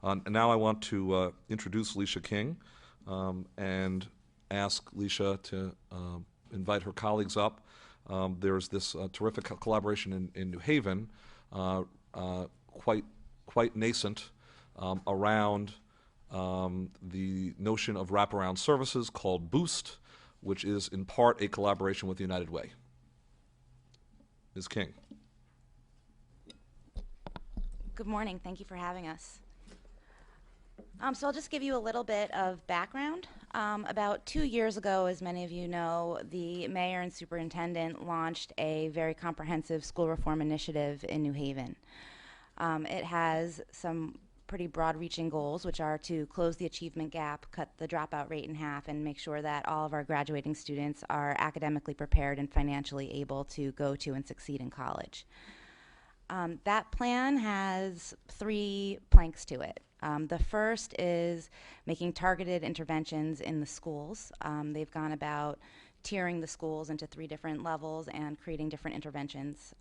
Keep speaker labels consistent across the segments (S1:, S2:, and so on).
S1: And now I want to introduce Leisha King and ask Leisha to invite her colleagues up. There's this terrific collaboration in New Haven, quite nascent, around the notion of wraparound services called Boost, which is in part a collaboration with the United Way. Ms. King.
S2: Good morning. Thank you for having us. So I'll just give you a little bit of background. About 2 years ago, as many of you know, the mayor and superintendent launched a very comprehensive school reform initiative in New Haven. It has some pretty broad-reaching goals, which are to close the achievement gap, cut the dropout rate in half, and make sure that all of our graduating students are academically prepared and financially able to go to and succeed in college. That plan has 3 planks to it. The first is making targeted interventions in the schools. They've gone about tiering the schools into 3 different levels and creating different interventions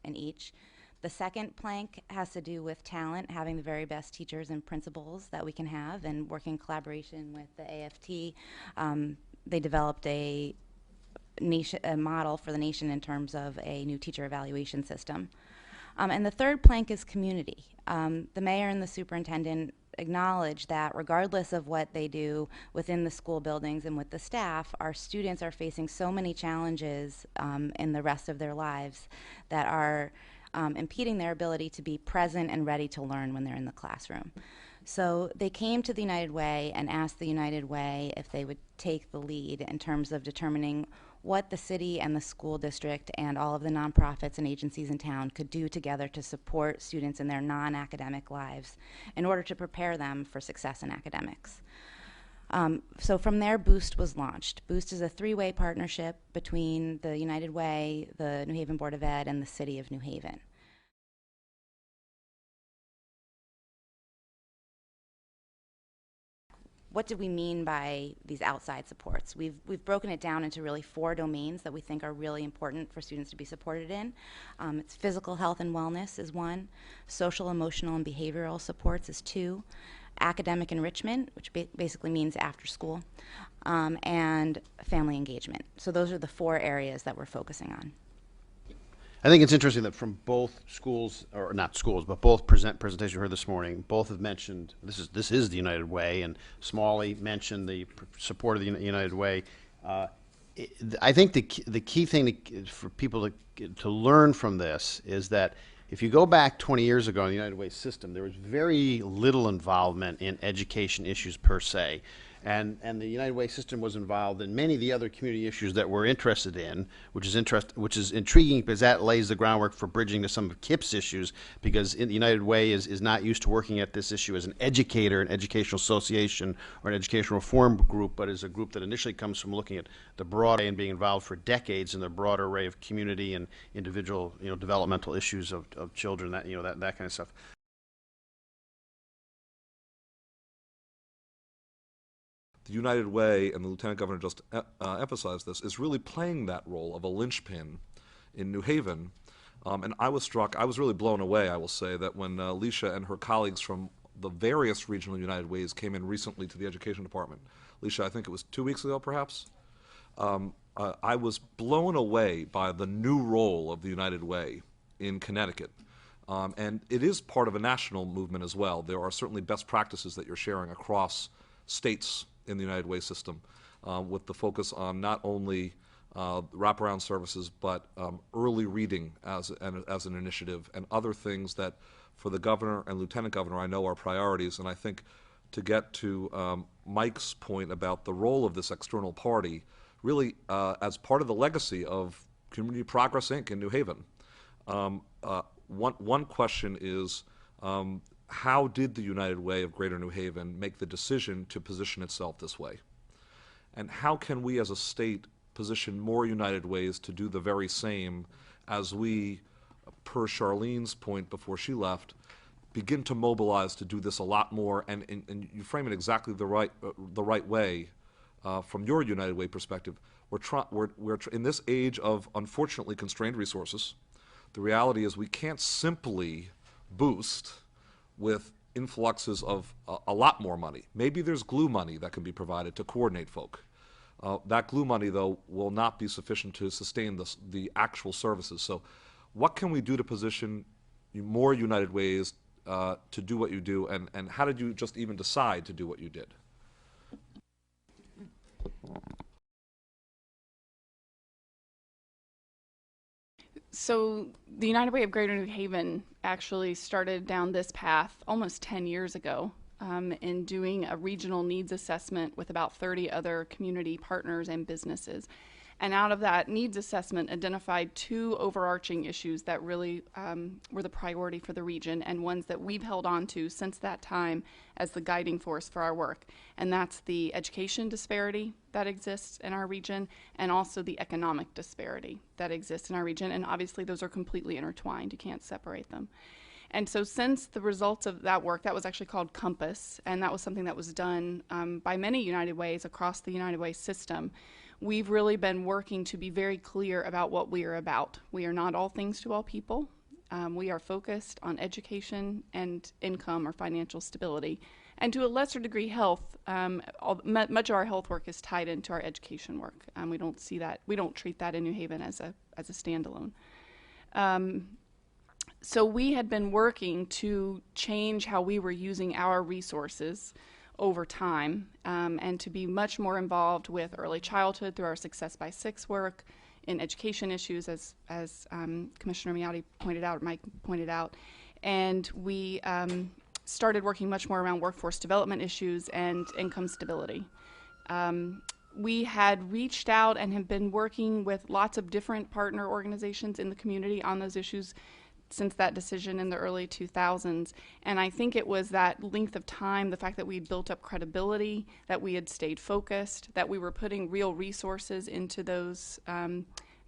S2: in each. The second plank has to do with talent, having the very best teachers and principals that we can have, and working in collaboration with the AFT. They developed a model for the nation in terms of a new teacher evaluation system. And the third plank is community. The mayor and the superintendent acknowledge that regardless of what they do within the school buildings and with the staff, our students are facing so many challenges in the rest of their lives that are impeding their ability to be present and ready to learn when they're in the classroom. So they came to the United Way and asked the United Way if they would take the lead in terms of determining what the city and the school district and all of the nonprofits and agencies in town could do together to support students in their non-academic lives in order to prepare them for success in academics. So from there, Boost was launched. Boost is a 3-way partnership between the United Way, the New Haven Board of Ed, and the City of New Haven. What do we mean by these outside supports? We've broken it down into really 4 domains that we think are really important for students to be supported in. It's physical health and wellness is 1, social, emotional, and behavioral supports is 2, academic enrichment, which basically means after school, and family engagement. So those are the 4 areas that we're focusing on.
S3: I think it's interesting that from both schools, or not schools, but both presentations you heard this morning, both have mentioned this is the United Way, and Smalley mentioned the support of the United Way. I think the key thing for people to learn from this is that if you go back 20 years ago in the United Way system, there was very little involvement in education issues per se. And the United Way system was involved in many of the other community issues that we're interested in, which is intriguing because that lays the groundwork for bridging to some of KIP's issues, because the United Way is not used to working at this issue as an educator, an educational association, or an educational reform group, but as a group that initially comes from looking at the broad and being involved for decades in the broad array of community and individual, developmental issues of children, that kind of stuff.
S1: The United Way, and the Lieutenant Governor just emphasized this, is really playing that role of a linchpin in New Haven. And I was really blown away, I will say, that when Leisha and her colleagues from the various regional United Ways came in recently to the Education Department. Leisha, I think it was 2 weeks ago, perhaps? I was blown away by the new role of the United Way in Connecticut. And it is part of a national movement as well. There are certainly best practices that you're sharing across states in the United Way system, with the focus on not only wraparound services, but early reading as an initiative, and other things that for the governor and lieutenant governor I know are priorities. And I think to get to Mike's point about the role of this external party, really as part of the legacy of Community Progress, Inc. in New Haven. One question is, how did the United Way of Greater New Haven make the decision to position itself this way? And how can we as a state position more United Ways to do the very same as we, per Charlene's point before she left, begin to mobilize to do this a lot more? And you frame it exactly the right way from your United Way perspective. We're in this age of unfortunately constrained resources. The reality is we can't simply boost with influxes of a lot more money. Maybe there's glue money that can be provided to coordinate folk. That glue money, though, will not be sufficient to sustain the actual services. So what can we do to position more United Ways to do what you do, and how did you just even decide to do what you did?
S4: So the United Way of Greater New Haven actually started down this path almost 10 years ago in doing a regional needs assessment with about 30 other community partners and businesses. And out of that needs assessment identified two overarching issues that really were the priority for the region, and ones that we've held on to since that time as the guiding force for our work. And that's the education disparity that exists in our region, and also the economic disparity that exists in our region. And obviously those are completely intertwined. You can't separate them. And so since the results of that work, that was actually called Compass, and that was something that was done by many United Ways across the United Way system, we've really been working to be very clear about what we are about. We are not all things to all people. We are focused on education and income or financial stability. And to a lesser degree, health. Much of our health work is tied into our education work. We don't see that, we don't treat that in New Haven as a standalone. So we had been working to change how we were using our resources over time, and to be much more involved with early childhood through our Success by Six work, in education issues, as Commissioner Miotti pointed out, Mike pointed out. And we started working much more around workforce development issues and income stability. We had reached out and have been working with lots of different partner organizations in the community on those issues since that decision in the early 2000s. And I think it was that length of time, the fact that we'd built up credibility, that we had stayed focused, that we were putting real resources into those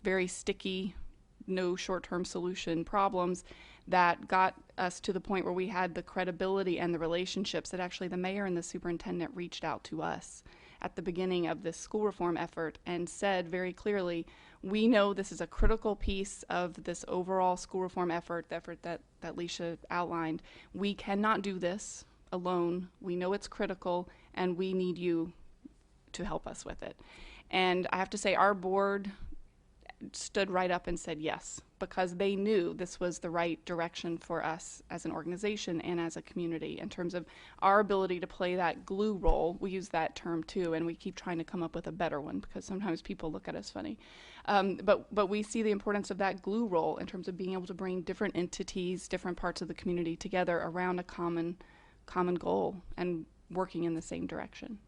S4: very sticky, no short-term solution problems, that got us to the point where we had the credibility and the relationships that actually the mayor and the superintendent reached out to us at the beginning of this school reform effort and said very clearly, we know this is a critical piece of this overall school reform effort, the effort that Leisha outlined. We cannot do this alone. We know it's critical, and we need you to help us with it. And I have to say, our board stood right up and said yes, because they knew this was the right direction for us as an organization and as a community in terms of our ability to play that glue role. We use that term too, and we keep trying to come up with a better one because sometimes people look at us funny. But we see the importance of that glue role in terms of being able to bring different entities, different parts of the community together around a common goal and working in the same direction.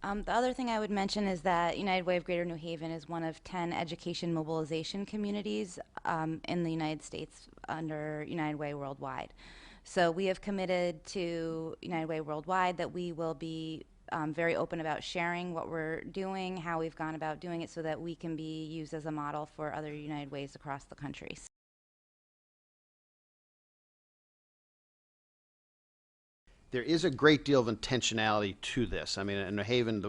S2: The other thing I would mention is that United Way of Greater New Haven is one of 10 education mobilization communities in the United States under United Way Worldwide. So we have committed to United Way Worldwide that we will be very open about sharing what we're doing, how we've gone about doing it, so that we can be used as a model for other United Ways across the country.
S3: There is a great deal of intentionality to this. I mean, in the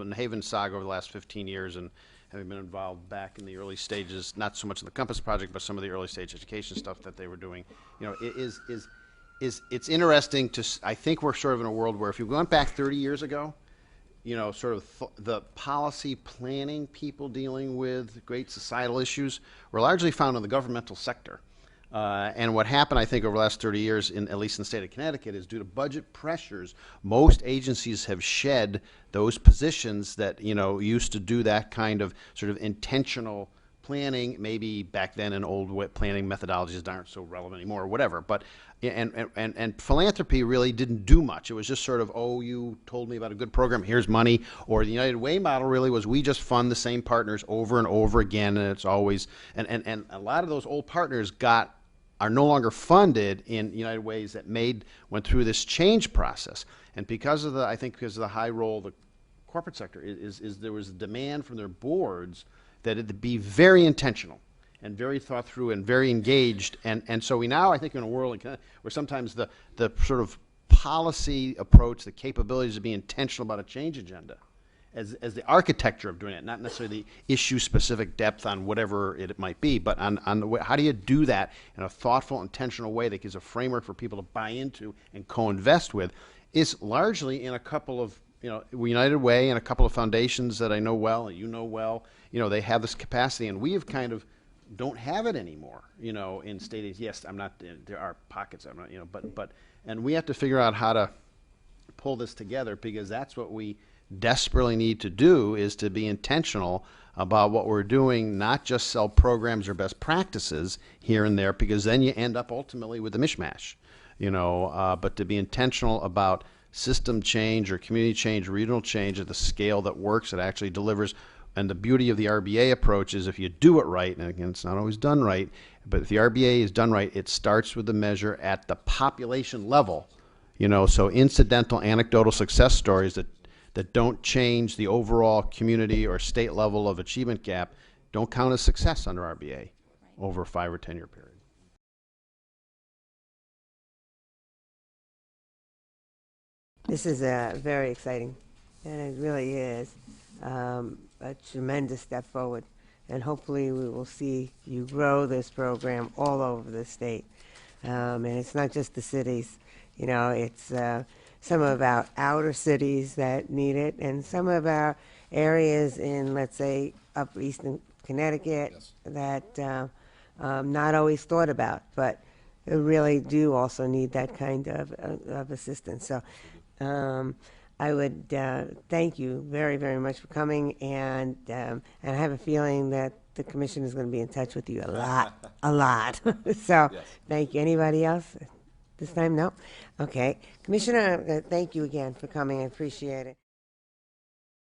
S3: New Haven saga over the last 15 years, and having been involved back in the early stages, not so much in the Compass Project, but some of the early stage education stuff that they were doing, you know, it's interesting to, I think we're sort of in a world where if you went back 30 years ago, you know, sort of the policy planning people dealing with great societal issues were largely found in the governmental sector. And what happened, I think, over the last 30 years, at least in the state of Connecticut, is due to budget pressures, most agencies have shed those positions that, you know, used to do that kind of sort of intentional planning. Maybe back then in old planning methodologies aren't so relevant anymore or whatever. But, and philanthropy really didn't do much. It was just sort of, oh, you told me about a good program, here's money. Or the United Way model really was, we just fund the same partners over and over again, and it's always, and a lot of those old partners are no longer funded in United Ways that went through this change process. And because of I think because of the high role of the corporate sector, there was a demand from their boards that it be very intentional and very thought through and very engaged. And so we now, I think, in a world where sometimes the sort of policy approach, the capabilities to be intentional about a change agenda, as the architecture of doing it, not necessarily the issue-specific depth on whatever it might be, but on the way, how do you do that in a thoughtful, intentional way that gives a framework for people to buy into and co-invest with, is largely in a couple of, United Way and a couple of foundations that I know well, and you know well, they have this capacity, and we have kind of don't have it anymore, in state aid. Yes, I'm not, there are pockets, I'm not, and we have to figure out how to pull this together, because that's what we desperately need to do, is to be intentional about what we're doing, not just sell programs or best practices here and there, because then you end up ultimately with a mishmash, but to be intentional about system change or community change, regional change at the scale that works, that actually delivers. And the beauty of the RBA approach is if you do it right, and again, it's not always done right, but if the RBA is done right, it starts with the measure at the population level, so incidental, anecdotal success stories that don't change the overall community or state level of achievement gap don't count as success under RBA over a 5 or 10 year period.
S5: This is very exciting, and it really is a tremendous step forward. And hopefully we will see you grow this program all over the state. And it's not just the cities. It's some of our outer cities that need it, and some of our areas in, let's say, up eastern Connecticut that not always thought about, but really do also need that kind of assistance. So I would thank you very, very much for coming, and I have a feeling that the commission is going to be in touch with you a lot. So thank you. Anybody else this time? No? Okay. Commissioner, thank you again for coming. I appreciate it.